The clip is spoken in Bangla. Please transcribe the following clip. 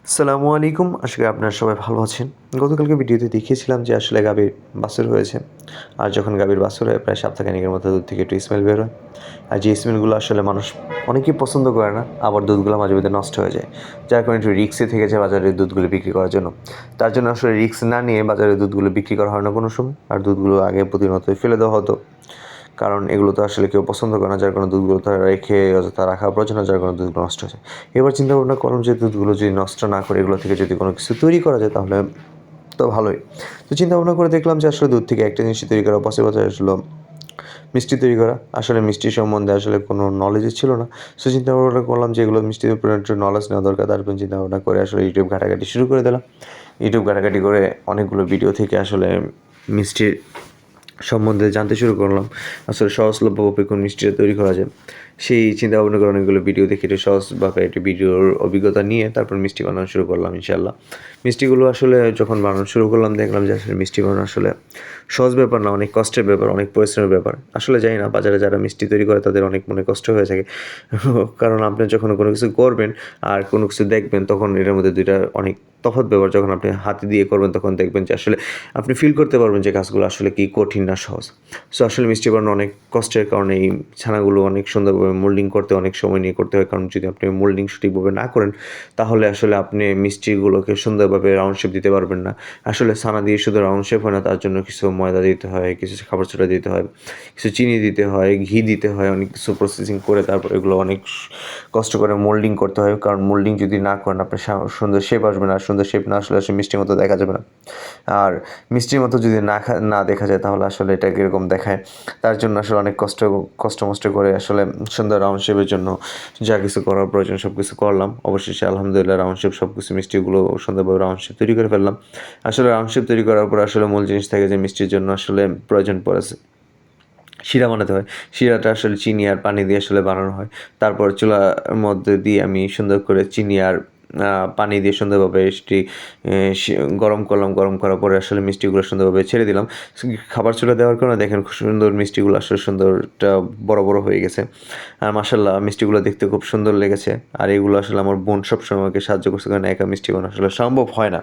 আসসালামু আলাইকুম। আশা করি আপনারা সবাই ভালো আছেন। গতকালকে ভিডিওতে দেখিয়েছিলাম যে আসলে গাভীর বাছুর হয়েছে। আর যখন গাভীর বাছুর হয় প্রায় সপ্তাহখানেকের মধ্যে দুধ থেকে একটু স্মেল বের হয়। আর যে স্মেলগুলো আসলে মানুষ অনেকেই পছন্দ করে না, আবার দুধগুলো মাঝে মধ্যে নষ্ট হয়ে যায়। যার কারণে একটু রিস্কে থেকে যায় বাজারে দুধগুলো বিক্রি করার জন্য। তার জন্য আসলে রিস্ক না নিয়ে বাজারে দুধগুলো বিক্রি করা হয় না কোনো সময়। আর দুধগুলো আগে প্রতিনিয়তই ফেলে দেওয়া হতো। কারণ এগুলো তো আসলে কেউ পছন্দ করে না, যার কারণে দুধগুলো তো রেখে অযথা রাখা প্রয়োজন না, যার কারণে দুধগুলো নষ্ট হয়ে যায়। এবার চিন্তা ভাবনা করলাম যে দুধগুলো যদি নষ্ট না করে এগুলো থেকে যদি কোনো কিছু তৈরি করা যায় তাহলে তো ভালোই। তো চিন্তা ভাবনা করে দেখলাম যে আসলে দুধ থেকে একটা জিনিস তৈরি করা পসিবল আসলো মিষ্টি তৈরি করা। আসলে মিষ্টি সম্বন্ধে আসলে কোনো নলেজই ছিল না। সো চিন্তা ভাবনা করলাম যে এগুলো মিষ্টির উপরে একটু নলেজ নেওয়া দরকার। তারপর চিন্তা ভাবনা করে আসলে ইউটিউব ঘাটাঘাটি শুরু করে দিলাম। ইউটিউব ঘাটাঘাটি করে অনেকগুলো ভিডিও থেকে আসলে মিষ্টির সম্বন্ধে জানতে শুরু করলাম। আসলে সহজলভ্যভাবে কোন মিষ্টিটা তৈরি করা যায় সেই চিন্তা ভাবনা করে অনেকগুলো ভিডিও দেখে একটু সহজভাবে একটি ভিডিওর অভিজ্ঞতা নিয়ে তারপর মিষ্টি বানানো শুরু করলাম ইনশাআল্লাহ। মিষ্টিগুলো আসলে যখন বানানো শুরু করলাম দেখলাম যে আসলে মিষ্টি বানানো আসলে সহজ ব্যাপার না, অনেক কষ্টের ব্যাপার, অনেক পরিশ্রমের ব্যাপার। আসলে জানি না বাজারে যারা মিষ্টি তৈরি করে তাদের অনেক মনে কষ্ট হয়ে থাকে। কারণ আপনি যখন কোনো কিছু করবেন আর কোনো কিছু দেখবেন তখন এটার মধ্যে দুইটা অনেক তফাৎ ব্যাপার। যখন আপনি হাতে দিয়ে করবেন তখন দেখবেন যে আসলে আপনি ফিল করতে পারবেন যে কাজগুলো আসলে কি কঠিন না সহজ। সো আসলে মিষ্টি বানানো অনেক কষ্টের, কারণ এই ছানাগুলো অনেক সুন্দরভাবে মোল্ডিং করতে অনেক সময় নিয়ে করতে হয়। কারণ যদি আপনি মোল্ডিং সঠিকভাবে না করেন তাহলে আসলে আপনি মিষ্টিগুলোকে সুন্দরভাবে রাউন্ড শেপ দিতে পারবেন না। আসলে ছানা দিয়ে শুধু রাউন্ড শেপ হয় না, তার জন্য কিছু ময়দা দিতে হয়, কিছু খাবার সোডা দিতে হয়, কিছু চিনি দিতে হয়, ঘি দিতে হয়, অনেক কিছু প্রসেসিং করে তারপর এগুলো অনেক কষ্ট করে মোল্ডিং করতে হয়। কারণ মোল্ডিং যদি না করেন আপনার সুন্দর শেপ আসবে না, সুন্দর শেপ না আসলে মিষ্টির মতো দেখা যাবে না। আর মিষ্টির মতো যদি না দেখা যায় তাহলে আসলে এটা কীরকম দেখায়। তার জন্য আসলে অনেক কষ্ট করে আসলে সুন্দর রাউন্ড শেপের জন্য যা কিছু করার প্রয়োজন সব কিছু করলাম। অবশেষে আলহামদুলিল্লাহ রাউন্ড শেপ সব কিছু মিষ্টিগুলো সুন্দরভাবে রাউন্ড শেপ তৈরি করে ফেললাম। আসলে রাউন্ড শেপ তৈরি করার পর আসলে মূল জিনিস থাকে যে মিষ্টির জন্য আসলে প্রয়োজন পড়েছে শিরা বানাতে হয়। শিরাটা আসলে চিনি আর পানি দিয়ে আসলে বানানো হয়। তারপর চুলার মধ্যে দিয়ে আমি সুন্দর করে চিনি আর পানি দিয়ে সুন্দরভাবে সেটি গরম করলাম। গরম করার পরে আসলে মিষ্টিগুলো সুন্দরভাবে ছেড়ে দিলাম। খাবার চুলা দেওয়ার কারণে দেখেন খুব সুন্দর মিষ্টিগুলো আসলে সুন্দরটা বড় হয়ে গেছে। আর মাশাআল্লাহ মিষ্টিগুলো দেখতে খুব সুন্দর লেগেছে। আর এগুলো আসলে আমার বোন সবসময় আমাকে সাহায্য করছে, কারণ একা মিষ্টি বানানো আসলে সম্ভব হয় না।